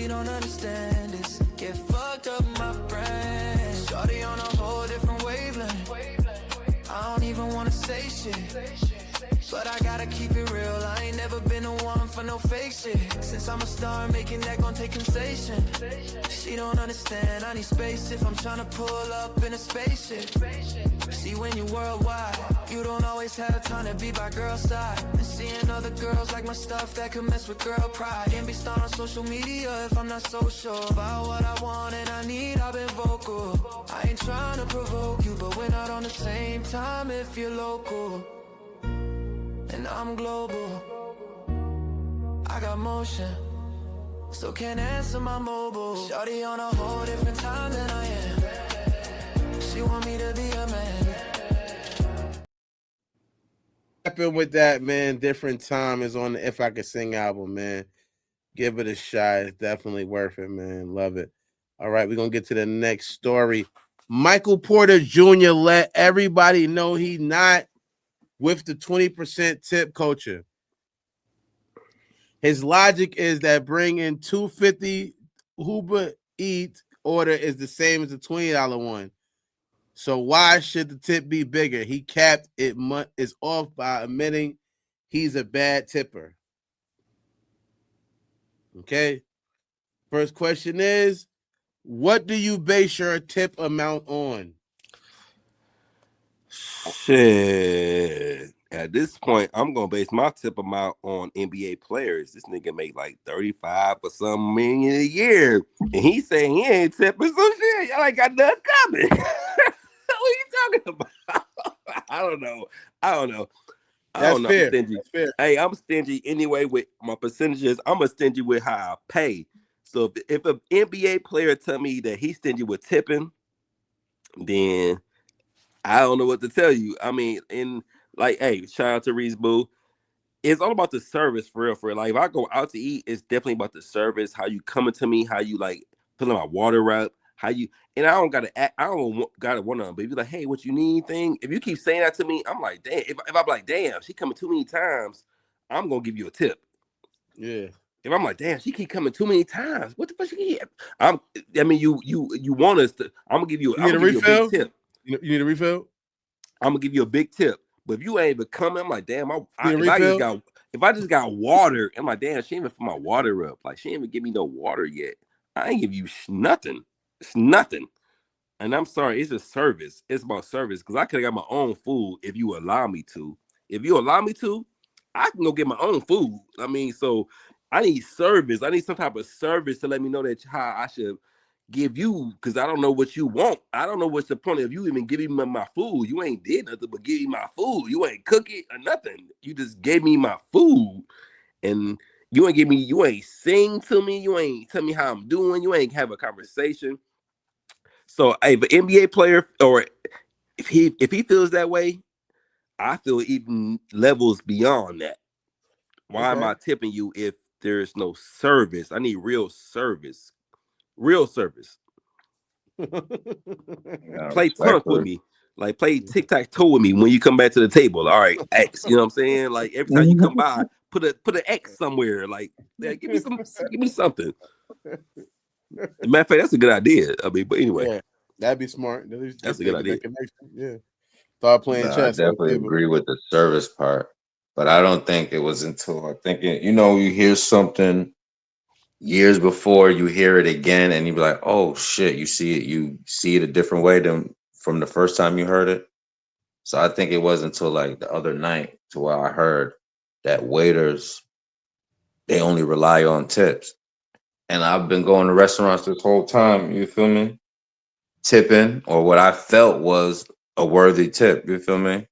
don't understand this. Get fucked up my brain. Shorty on a whole different wavelength. I don't even wanna say shit, but I gotta keep it real. I ain't never been the one for no fake shit. Since I'm a star, making that gon' take sensation. She don't understand, I need space if I'm tryna pull up in a spaceship. See, when you worldwide, you don't always have time to be by girl's side. And seeing other girls like my stuff, that could mess with girl pride. Can't be starting on social media if I'm not so sure about what I want and I need. I've been vocal, I ain't trying to provoke you, but we're not on the same time if you're local. And I'm global, I got motion, so can't answer my mobile. Shorty on a whole different time than I am. She want me to be a man. Happen with that, man. Different Time is on the If I Could Sing album, man. Give it a shot. It's definitely worth it, man. Love it. All right, we're going to get to the next story. Michael Porter Jr. let everybody know he not with the 20% tip culture. His logic is that bringing $2.50 Uber Eats order is the same as the $20 one. So why should the tip be bigger? He capped it is off by admitting he's a bad tipper. Okay. First question is, what do you base your tip amount on? Shit. At this point, I'm gonna base my tip amount on NBA players. This nigga make like 35 or some million a year, and he saying he ain't tipping some shit. Y'all ain't got nothing coming. What are you talking about? I don't know. That's fair. I'm stingy. That's fair. Hey, I'm stingy anyway with my percentages. I'm a stingy with how I pay. So if an NBA player tell me that he's stingy with tipping, then I don't know what to tell you. I mean, hey, shout out to Reese Boo. It's all about the service for real, for real. Like if I go out to eat, it's definitely about the service, how you coming to me, how you like filling my water up, how you, and I don't gotta act, I don't gotta want to, but if you're like, hey, what you need thing, if you keep saying that to me, I'm like, damn, if I'm like, damn, she coming too many times, I'm gonna give you a tip. Yeah. If I'm like, damn, she keep coming too many times, what the fuck she keep? You want us to, I'm gonna give you, You need a refill? A big tip. You need a refill? I'm gonna give you a big tip. But if you ain't even coming, I'm like, damn, if I just got water, I'm like, damn, she ain't even fill my water up. Like, she ain't even give me no water yet. I ain't give you nothing. It's nothing. And I'm sorry, it's a service. It's about service. Because I could have got my own food if you allow me to. If you allow me to, I can go get my own food. I mean, so I need service. I need some type of service to let me know that how I should give you, because I don't know what you want. I don't know what's the point of you even giving me my food. You ain't did nothing but give me my food. You ain't cook it or nothing. You just gave me my food, and you ain't sing to me. You ain't tell me how I'm doing. You ain't have a conversation. So, if an NBA player, or if he feels that way, I feel even levels beyond that. Why am I tipping you if there's no service? I need real service. Real service. Play punk with me. Like play tic-tac-toe with me when you come back to the table. All right, X. You know what I'm saying? Like every time you come by, put an X somewhere. Like, yeah, give me something. Matter of fact, that's a good idea. I mean, but anyway. Yeah, that'd be smart. That's a good idea. Yeah. Start playing chess. I definitely agree with the service part. But I don't think it was until I think you hear something years before, you hear it again, and you be like, "Oh shit!" You see it a different way than from the first time you heard it. So I think it wasn't until like the other night to where I heard that waiters, they only rely on tips, and I've been going to restaurants this whole time. You feel me? Tipping, or what I felt was a worthy tip. You feel me?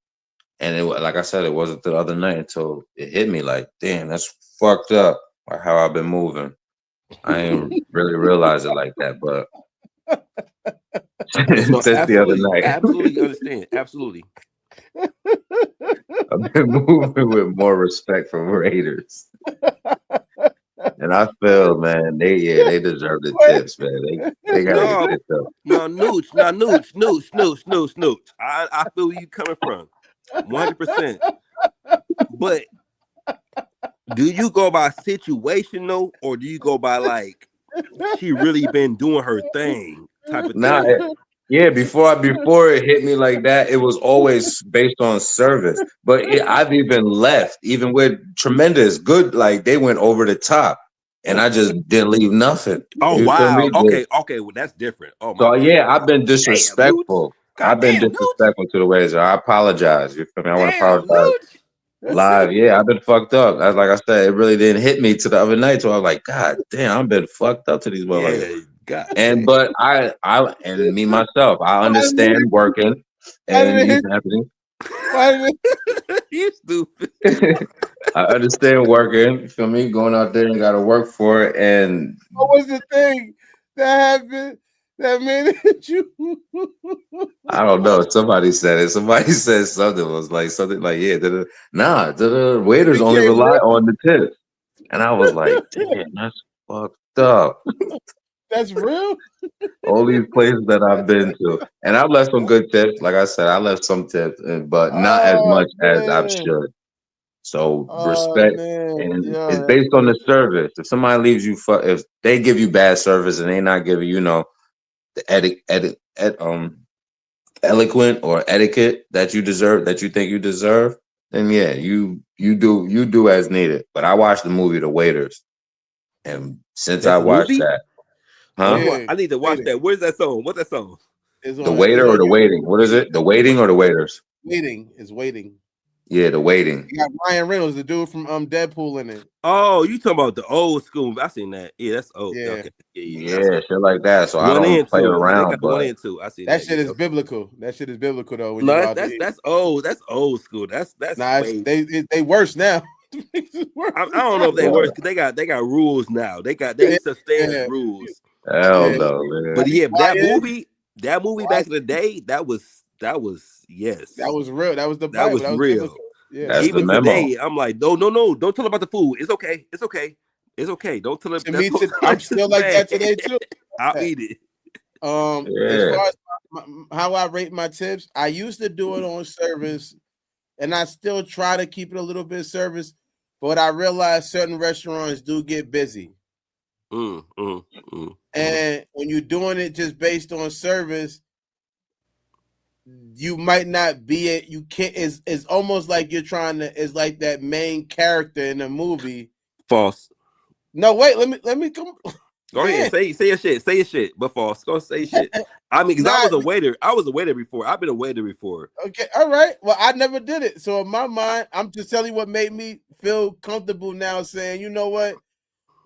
And it, like I said, it wasn't the other night until it hit me like, damn, that's fucked up. Like how I've been moving. I didn't really realize it like that, but No, since the other night, absolutely understand. Absolutely. I've been moving with more respect for Raiders. And I feel, man, they deserve the tips, man. They gotta get tipped up. No, nooch. I feel where you coming from, 100%. But do you go by situational, or do you go by like she really been doing her thing type of Nah, thing. yeah. Before it hit me like that, it was always based on service. But I've even left, even with tremendous good, like they went over the top, and I just didn't leave nothing. Oh You feel wow. me? Okay, well that's different. Oh my So bad. yeah, I've been Damn, Nooch. disrespectful. God I've been damn, Nooch. disrespectful to the waiters. I apologize. You feel me? I want to Damn, apologize Nooch. live. Yeah, I've been fucked up. As like I said, it really didn't hit me to the other night. So I was like, God damn, I've been fucked up to these motherfuckers. Yeah, god And damn. but and me myself, I understand working Why did and it you hit? happening. Why did You stupid. I understand working. You feel me? Going out there and got to work for it. And what was the thing that happened that made it you? I don't know. Somebody said it. Somebody said something was like something like, yeah, the waiters only Became rely real. on the tips. And I was like, damn, that's fucked up. That's real. All these places that I've been to, and I've left some good tips. Like I said, I left some tips, but not as Oh much as I man. should. So Oh respect, man. and Yo, it's that's based on the crazy. service. If somebody leaves you, if they give you bad service and they not giving the eloquent or etiquette that you deserve, that you think you deserve, then yeah, you do as needed. But I watched the movie The Waiters, and since I That's a watched movie? that, Oh, huh? Yeah. I need to watch Waiting. that. Where's that song? What's that song? The It's Waiter or on the Waiting? What is it? The Waiting or the Waiters? waiting. It's waiting. Yeah, The Waiting. You got Ryan Reynolds, the dude from Deadpool in it. Oh, you talking about the old school? I seen that. Yeah, that's old. Yeah. Okay, yeah. I Yeah, seen shit like that. So I one don't and play two. They around, got the one but and two. I seen That that. shit Yeah. is Okay. biblical. That shit is biblical though when you No, go that's out to that's eat. that's old. That's old school. That's Nah, way. they worse now. Worse I don't know if they now. worse because they got rules now. They Yeah, set standards yeah, rules. hell yeah. no, Why, But man. yeah, why, yeah, that movie why, back in the day, that was that yes, was real. That was the that Bible. was That was real. biblical. Yeah. That's the Even memo. today, I'm like, no, no, no, don't tell her about the food. It's okay, it's okay, it's okay. Don't tell her. To That's me, don't tell her I'm it's still like bad. that today too. I'll eat it. As Yeah, far as how I rate my tips, I used to do it on service, and I still try to keep it a little bit service. But I realize certain restaurants do get busy, Mm, mm, mm, mm. and when you're doing it just based on service, you might not be it. You can't. It's almost like you're trying to. It's like that main character in the movie. False. No, wait. Let me come. Go ahead, Damn. say your shit. Say your shit, but false. Go say shit. I mean, because I Nah. was a waiter. I was a waiter before. I've been a waiter before. Okay. All right. Well, I never did it. So in my mind, I'm just telling you what made me feel comfortable now, saying, you know what?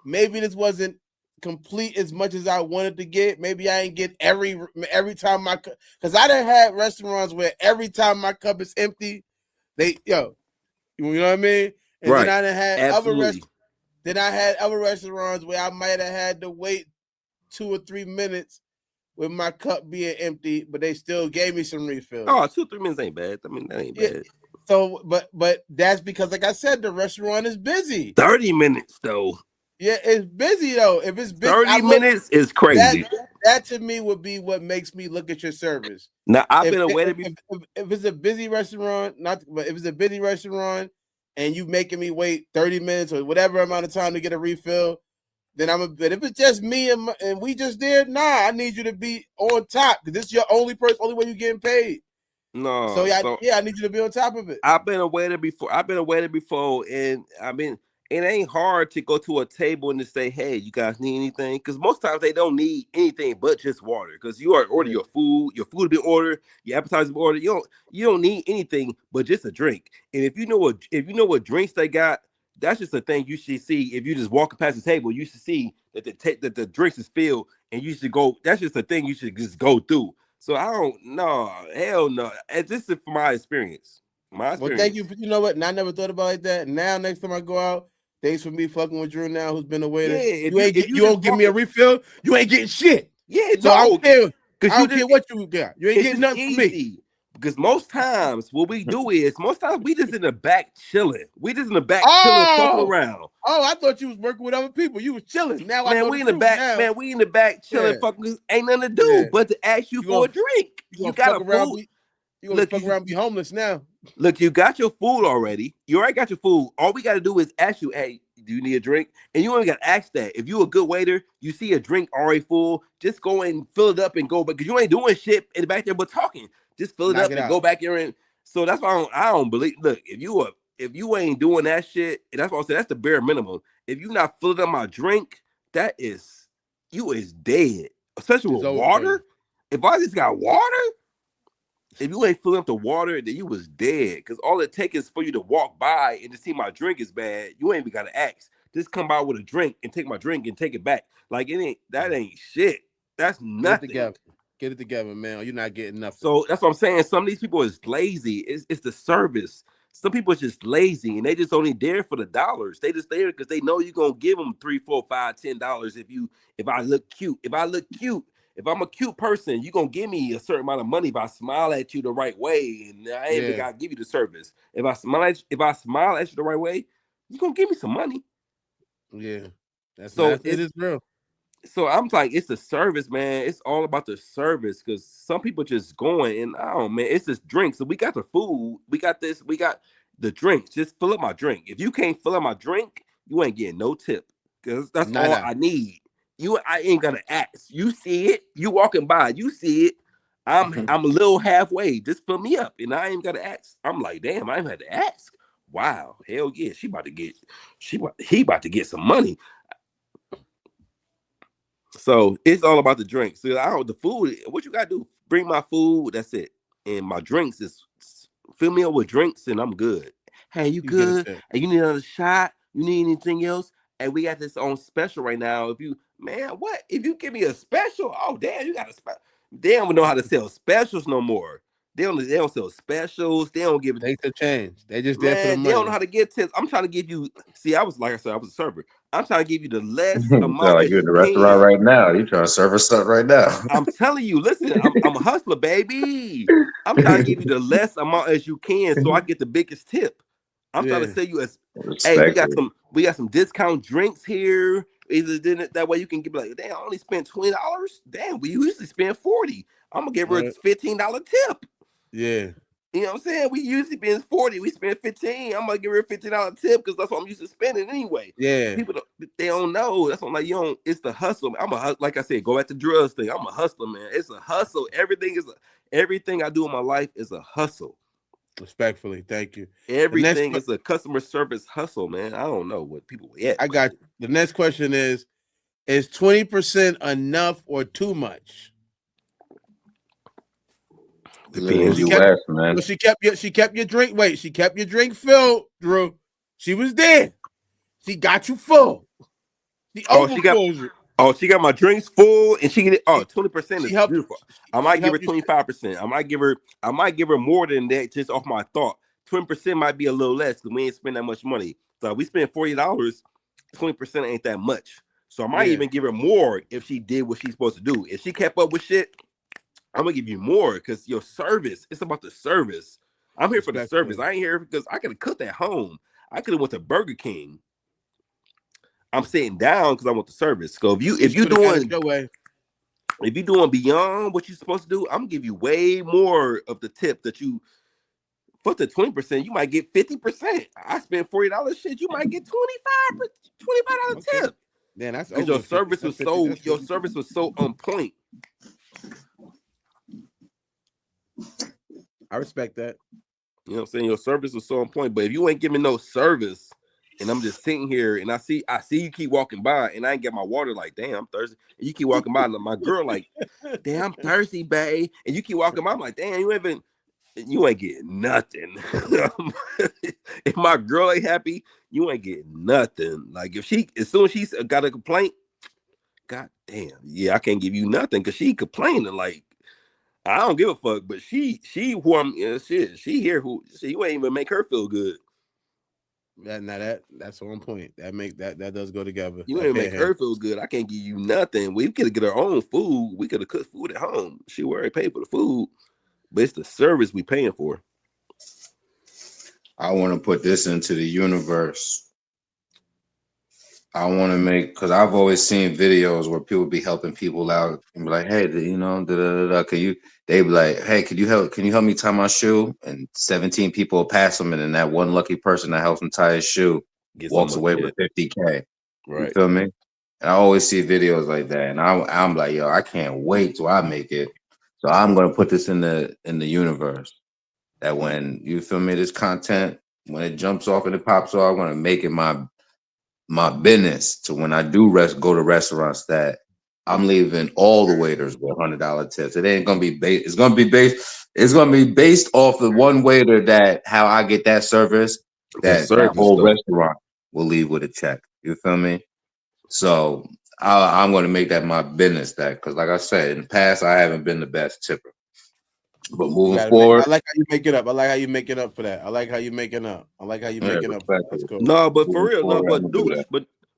Maybe this wasn't complete as much as I wanted to get. Maybe I ain't get every time my because I done had restaurants where every time my cup is empty, you know what I mean? And then Right. I done had Absolutely. other restaurants where I might have had to wait 2 or 3 minutes with my cup being empty, but they still gave me some refills. Oh, 2 3 minutes ain't bad. I mean, that ain't Yeah. bad. So, but that's because, like I said, the restaurant is busy. 30 minutes though. Yeah, it's busy though. If it's busy, 30 minutes is that crazy. that to me would be what makes me look at your service. Now I've If been a waiter before. if it's a busy restaurant, but if it's a busy restaurant and you making me wait 30 minutes or whatever amount of time to get a refill, then but if it's just me and we just there, nah, I need you to be on top because this is your only way you getting paid. So No, yeah, I need you to be on top of it. I've been a waiter before, and I mean, it ain't hard to go to a table and to say, "Hey, you guys need anything?" Because most times they don't need anything but just water. Because you are order your food will be ordered, your appetizer will be ordered. You don't need anything but just a drink. And if you know what drinks they got, that's just a thing you should see. If you just walking past the table, you should see that the drinks is filled, and you should go. That's just a thing you should just go through. So I don't no, hell no. And this is from my experience. Well, thank you. You know what? And I never thought about it like that. Now, next time I go out, thanks for me fucking with Drew now, who's been a waiter. Yeah, You won't give me a refill. You ain't getting shit. Yeah, So no, I don't care. because I don't care what you got. You ain't it's getting just nothing from me. easy. Because most times what we do is we just in the back chilling. We just in the back chilling, fucking around. Oh, I thought you was working with other people. You was chilling. Now I know we in the back, now. man. We in the back chilling, fucking. Ain't nothing to do but to ask you for a drink. You got a food. You gonna fuck around and be homeless now. Look, you got your food already. You already got your food. All we got to do is ask you, hey, do you need a drink? And you only got to ask that. If you a good waiter, you see a drink already full, just go and fill it up and go. Because you ain't doing shit in the back there but talking. Just fill it Knock up it and out. go back there. And so that's why I don't believe. Look, if you ain't doing that shit, and that's what I said. That's the bare minimum. If you not filling up my drink, that is you is dead. Especially It's with over for you. water. If I just got water. If you ain't filling up the water, then you was dead. Because all it takes is for you to walk by and to see my drink is bad. You ain't even got to ask. Just come by with a drink and take my drink and take it back. Like that ain't shit. That's nothing. Get it together. Get it together, man. You're not getting nothing. So that's what I'm saying. Some of these people is lazy. It's the service. Some people are just lazy and they just only there for the dollars. They just there because they know you're gonna give them $3, $4, $5, $10 if I look cute. If I'm a cute person, you're gonna give me a certain amount of money if I smile at you the right way, and I ain't even gotta give you the service. If I smile at you the right way, you're gonna give me some money. Yeah, it is real. So I'm like, it's the service, man. It's all about the service because some people just going and man, it's just drinks. So we got the food, we got this, we got the drinks. Just fill up my drink. If you can't fill up my drink, you ain't getting no tip because that's all I need. I ain't gonna ask. You see it, you walking by, you see it. I'm a little halfway. Just fill me up, and I ain't gotta ask. I'm like, damn, I ain't had to ask. Wow, hell yeah, he about to get some money. So it's all about the drinks. So the food. What you gotta do? Bring my food. That's it. And my drinks is fill me up with drinks, and I'm good. Hey, you good? And you need another shot? You need anything else? And we got this on special right now. If you give me a special, oh damn, you got a special. They don't know how to sell specials no more. They don't sell specials. They don't give it. They could change. They just there for the money. They don't know how to get tips. I'm trying to give you. See, I was a server. I'm trying to give you the less amount. Like you're in the restaurant right now. You trying to serve us up right now. I'm telling you, listen, I'm a hustler, baby. I'm trying to give you the less amount as you can, so I get the biggest tip. I'm trying to sell you hey, we got some discount drinks here. That way you can get like, damn, I only spent $20. Damn, we usually spend $40. I'm gonna give her a $15 tip. Yeah. You know what I'm saying? We usually spend 40, we spend 15. I'm gonna give her a $15 tip because that's what I'm used to spending anyway. Yeah. People they don't know. That's what I'm like, it's the hustle. Like I said, go at the drugs thing. I'm a hustler, man. It's a hustle. Everything I do in my life is a hustle. Respectfully, thank you. Everything is a customer service hustle, man. I don't know what people I got you. The next question is 20% enough or too much? Depends. U.S., man. She kept your drink. Wait, she kept your drink filled, Drew. She was there. She got you full. She got my drinks full, and she get 20% is beautiful. I might give her 25%. I might give her more than that just off my thought. 20% might be a little less because we ain't spend that much money. So if we spend $40, 20% ain't that much. So I might even give her more if she did what she's supposed to do. If she kept up with shit, I'm gonna give you more because your service. It's about the service. I'm here for the service. I ain't here because I could have cooked at home. I could have went to Burger King. I'm sitting down because I want the service. So if you're doing beyond what you're supposed to do, I'm gonna give you way more of the tip that you. For the 20%, you might get 50%. I spent $40. Shit, you might get $25 tip. Man, that's because your service was so on point. I respect that. You know what I'm saying? Your service was so on point. But if you ain't giving no service, and I'm just sitting here and I see you keep walking by and I ain't get my water, like, damn, I'm thirsty. And you keep walking by, and my girl, like, damn, I'm thirsty, babe. And you keep walking by, I'm like, damn, you ain't getting nothing. If my girl ain't happy, you ain't getting nothing. Like as soon as she's got a complaint, god damn, yeah, I can't give you nothing because she complaining like. I don't give a fuck, but she who I'm she here who you ain't even make her feel good. That's on point. That does go together. You ain't make her feel good. I can't give you nothing. We could get our own food. We could have cooked food at home. She already paid for the food, but it's the service we paying for. I want to put this into the universe. I want to because I've always seen videos where people be helping people out and be like, hey, they be like, hey, can you help me tie my shoe? And 17 people will pass them, and then that one lucky person that helps them tie his shoe walks away with 50K. You Right. feel me? And I always see videos like that, and I'm like, yo, I can't wait till I make it. So I'm gonna put this in the universe. That when you feel me, this content when it jumps off and it pops off, I'm gonna make it my business to when I do go to restaurants that I'm leaving all the waiters with $100 tips. It ain't gonna be based. It's gonna be based. It's gonna be based off the one waiter that how I get that service. That That service whole though. restaurant will leave with a check. You feel me? So I'm gonna make that my business. That because like I said in the past, I haven't been the best tipper. But You moving gotta make. forward, I like how you make it up. I like how you making up for that. I like how you making up. I like how you yeah, making up for that. That's respectfully. cool. No, but for Moving real, no, forward, I'm but gonna do Nooch, that.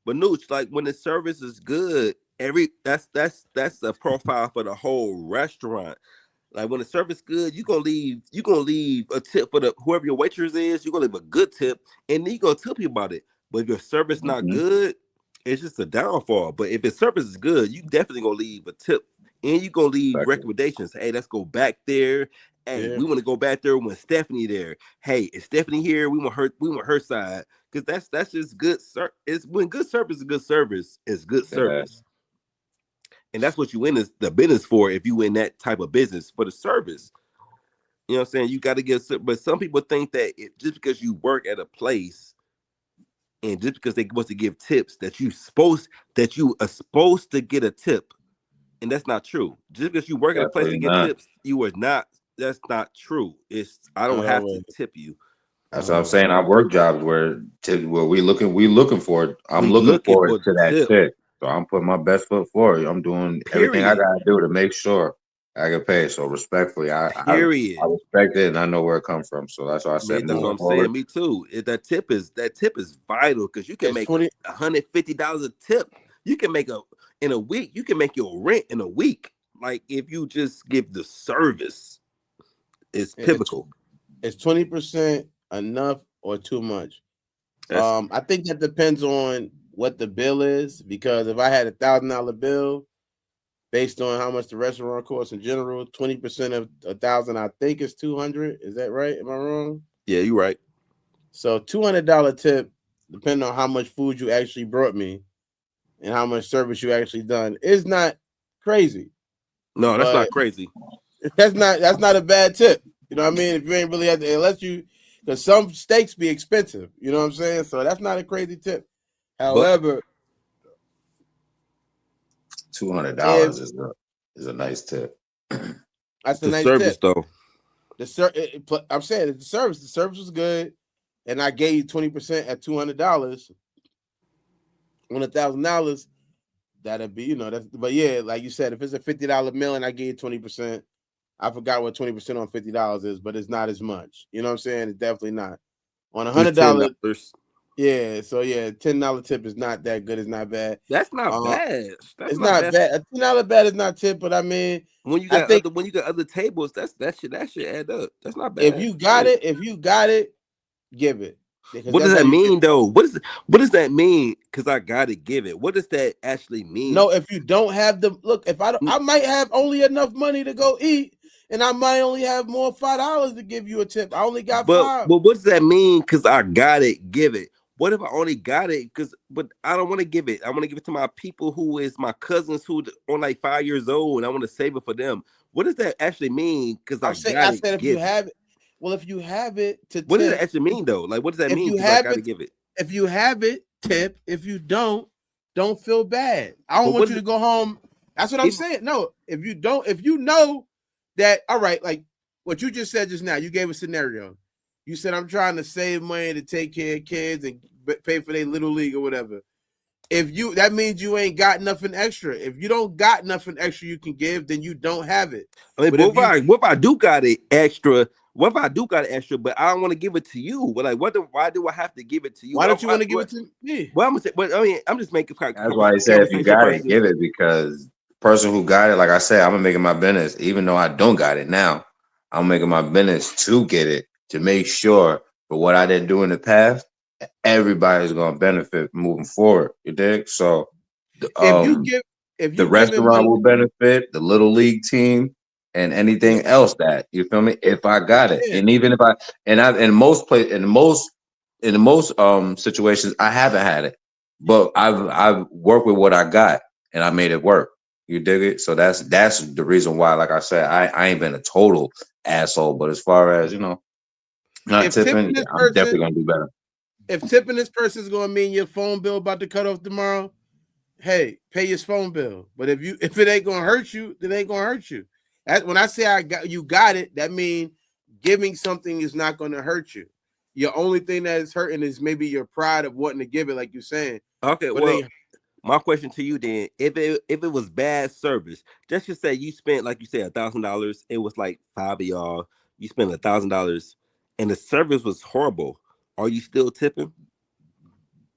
but Nooch, like when the service is good, that's the profile for the whole restaurant. Like when the service good, you gonna leave a tip for the whoever your waitress is. You're gonna leave a good tip, and then you gonna tell people about it. But if your service not Mm-hmm. good, it's just a downfall. But if your service is good, you definitely gonna leave a tip, and you gonna leave Respectfully. recommendations. Hey, let's go back there. Hey, Yeah. we want to go back there when Stephanie there. Hey, is Stephanie here? We want her. We want her side because that's just good. It's when good service is good service. It's good Yeah, service. And that's what you in is the business for if you in that type of business for the service. You know what I'm saying? You got to get, but some people think that just because you work at a place and just because they want to give tips that you are supposed to get a tip, and that's not true. Just because you work at a place to definitely get not. tips, you are not. That's not true. I don't Not have to always. tip you. That's Not what I'm always. saying. I work jobs where we looking for it. I'm We looking looking forward for the to that tip. shit. So I'm putting my best foot forward. I'm doing everything I Period. gotta do to make sure I get paid. So respectfully, I Period. respect it and I know where it comes from. So that's why I said That's what moving I'm forward. saying. Me too. That tip is vital because you can It's make 20. $150 a tip. You can make in a week. You can make your rent in a week. Like if you just give the service, it's pivotal. It's 20% enough or too much. That's I think that depends on what the bill is because if I had $1,000 bill based on how much the restaurant costs in general, 20% of 1,000 I think is 200. Is that right? Am I wrong? yeah, you're right. So $200 tip, depending on how much food you actually brought me and how much service you actually done, is not crazy. No, that's But not crazy. that's not a bad tip. You know what I mean? If you ain't really unless you, because some steaks be expensive. You know what I'm saying? So that's not a crazy tip. But However, if $200 is a nice tip. that's a the nice service tip. though. I'm saying the service was good, and I gave you 20% at $200 on $1,000. That'd be that's. But yeah, like you said, if it's a $50 meal and I gave you 20%, I forgot what 20% on $50 is, but it's not as much. You know what I'm saying? It's definitely not on Just $100. $10. Yeah, so yeah, $10 tip is not that good. It's not bad. That's not bad. That's It's not not bad. bad. A $10 bet is not tip, but I mean, I think When you got other tables, that should add up. That's not if bad. you got it, give it. Because What does that's how that you get. mean though? What does that mean? Because I gotta give it. What does that actually mean? No, if you don't have the look, if I might have only enough money to go eat, and I might only have more $5 to give you a tip. I only got five. But what does that mean? Because I got it, give it. What if I only got it? But I don't want to give it. I want to give it to my people who is my cousins who are like 5 years old, and I want to save it for them. What does that actually mean? Because I got I it, said if you give it. have it, well, if you have it to What does that tip, actually mean though? Like, what does that if mean? you Because I have got to it, give it. if you have it, tip. If you don't feel bad. I don't But want what you is to go home. That's what I'm if, saying. No, if you know that, all right, like what you just said just now, you gave a scenario. You said, I'm trying to save money to take care of kids and pay for their little league or whatever. That means you ain't got nothing extra. If you don't got nothing extra you can give, then you don't have it. I mean, But if you, what if I do got it extra? What if I do got it extra, but I don't want to give it to you? But like, why do I have to give it to you? why don't you want to give it to me? Well, I'm gonna say, but I mean, I'm just making That's why I said if you conversation got it, purposes. give it because the person who got it, like I said, I'm gonna make it my business. Even though I don't got it now, I'm making my business to get it to make sure for what I didn't do in the past, everybody's gonna benefit moving forward. You dig? So If you um give, if the you giving restaurant money, will benefit, the little league team, and yeah, anything else that you feel me. If I got it, yeah, and even if I and most in the most situations, I haven't had it, but I've worked with what I got and I made it work. You dig it? So that's the reason why. Like I said, I ain't been a total asshole, but as far as not If tipping tipping, this I'm definitely person, gonna do better. if tipping this person is going to mean your phone bill about to cut off tomorrow, hey, pay your phone bill. But if it ain't going to hurt you, then it ain't going to hurt you. When I say you got it, that means giving something is not going to hurt you. Your only thing that is hurting is maybe your pride of wanting to give it, like you're saying. Okay, But well, my question to you then, if it was bad service, just to say you spent, like you said, $1,000, it was like 5 of y'all, you spent $1,000 and the service was horrible. Are you still tipping?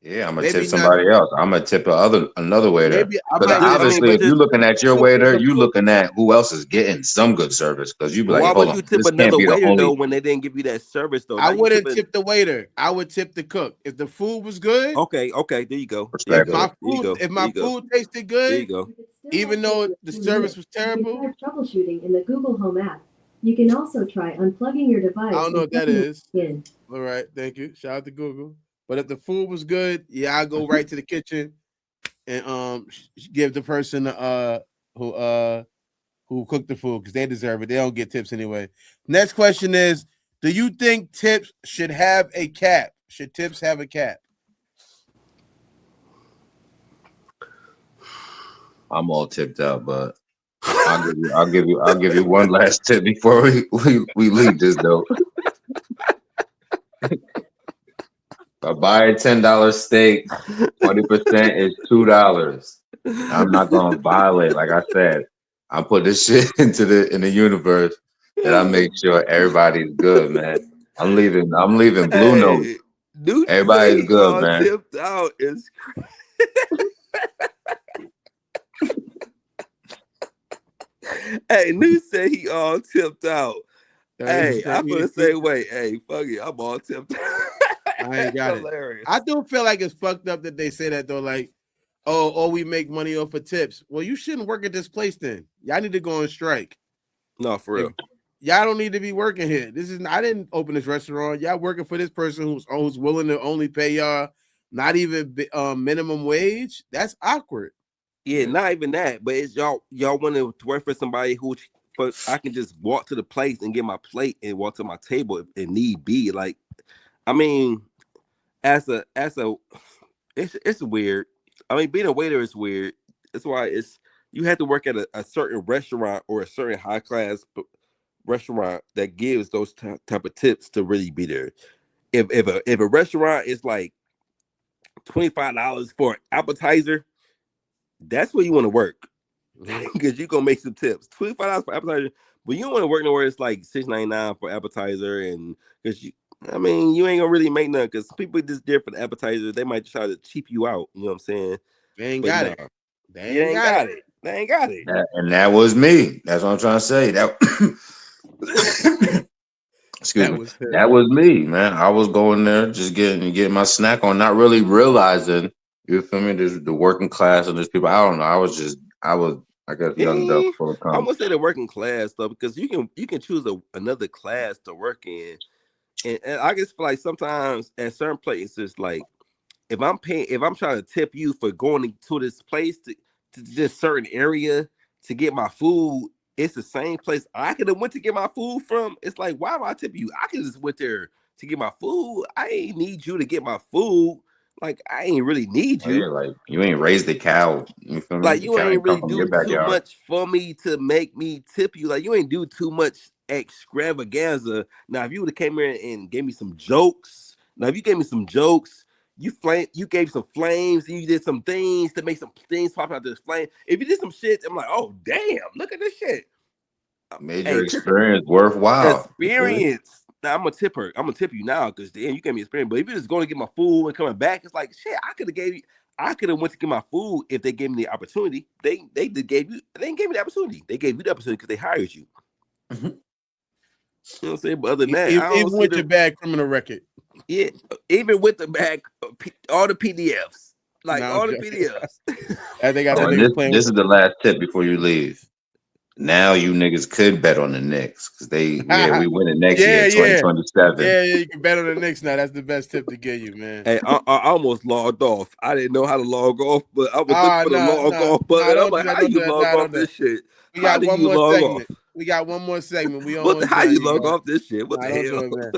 Yeah, I'm gonna tip maybe not. somebody else. I'm gonna tip another waiter. Maybe I Because might I tip mean, obviously, but if you're just looking at your cook waiter, the you're food. looking at who else is getting some good service. Because you be but like, why hold would on, you tip this can't another be the waiter though only. when they didn't give you that service though? I Now you wouldn't tipping. tip the waiter. I would tip the cook. If the food was good, Okay, there you go. There you if go. Respectful. There you go. if There my you go. food tasted There good, you go. If it still even won't take though you the 10 service minutes, was you can terrible, try troubleshooting in the Google Home app. You can also try unplugging your I device don't know and what that plugging it is. in. All right, thank you. Shout out to Google. But if the food was good, yeah, I'll go right to the kitchen and give the person who cooked the food because they deserve it. They don't get tips anyway. Next question is: do you think tips should have a cap? Should tips have a cap? I'm all tipped out, but I'll give you one last tip before we leave this though. If I buy a $10 steak, 20% is $2. I'm not gonna violate. Like I said, I put this shit in the universe that I make sure everybody's good, man. I'm leaving blue notes. Hey, Newt say Everybody's he good, all man. tipped out. Is Hey, Newt say he all tipped out. That is Hey, I feel the crazy. same way. Hey, fuck it, I'm all tipped out. I ain't That's got it. hilarious. I do feel like it's fucked up that they say that though. Like, oh, we make money off of tips. Well, you shouldn't work at this place then. Y'all need to go on strike. No, for If real. y'all don't need to be working here. I didn't open this restaurant. Y'all working for this person who's willing to only pay y'all not even minimum wage. That's awkward. Yeah, not even that, but it's y'all want to work for somebody who for I can just walk to the place and get my plate and walk to my table if need be. Like, I mean, as a it's weird. I mean, being a waiter is weird. That's why you have to work at a certain restaurant or a certain high class restaurant that gives those type of tips to really be there. If a restaurant is like $25 for an appetizer, that's where you want to work because you're gonna make some tips. $25 for appetizer, but you don't want to work nowhere it's like $6.99 for appetizer, and because I mean, you ain't gonna really make nothing because people just there for the appetizer. They might try to cheap you out. You know what I'm saying? They ain't But got no, it. They you ain't ain't got it. got it. They ain't got it. And that was me. That's what I'm trying to say. That excuse That me. was That was me, man. I was going there just getting my snack on, not really realizing, you feel me, there's the working class and there's people. I don't know. I was I guess young dumb Eh, full of I'm cum. gonna say the working class though because you can choose another class to work in, and I just feel like sometimes at certain places like if I'm trying to tip you for going to this place to this certain area to get my food, it's the same place I could have went to get my food from. It's like, why would I tip you? I could just went there to get my food. I ain't need you to get my food. Like I ain't really need Oh, yeah, you. like you ain't raised the cow. You feel me? Like The you cow ain't ain't come really from your do too backyard. much for me to make me tip you. Like you ain't do too much extravaganza. Now, if you would have came here and gave me some jokes, now if you gave me some jokes, you gave some flames, and you did some things to make some things pop out this flame. If you did some shit, I'm like, oh damn, look at this shit. Made your Hey, tip experience worthwhile. You feel me? experience. Now I'm gonna tip her. I'm gonna tip you now because damn, you gave me experience. But if you're just going to get my food and coming back, it's like shit. I could have went to get my food if they gave me the opportunity. They did gave you. They didn't give me the opportunity. They gave you the opportunity because they hired you. Mhm. You know what I'm saying? But other than that, I don't Even see with your the bad criminal record. yeah. Even with the back, all the PDFs, like Now I'm all the joking. PDFs. They got Oh, that and nigga playing this with is the last tip before you leave. Now you niggas could bet on the Knicks because we win it next year, Yeah, 2027. yeah, you can bet on the Knicks now. That's the best tip to give you, man. Hey, I almost logged off. I didn't know how to log off, but I was looking for the log off button. I'm Don't do like, that. how Don't do you that. log off Don't do that. this shit? We How got do one you more log segment. off? We got one more segment. We What? almost How done, you you log guys. off this shit? What the Don't do hell? it, man.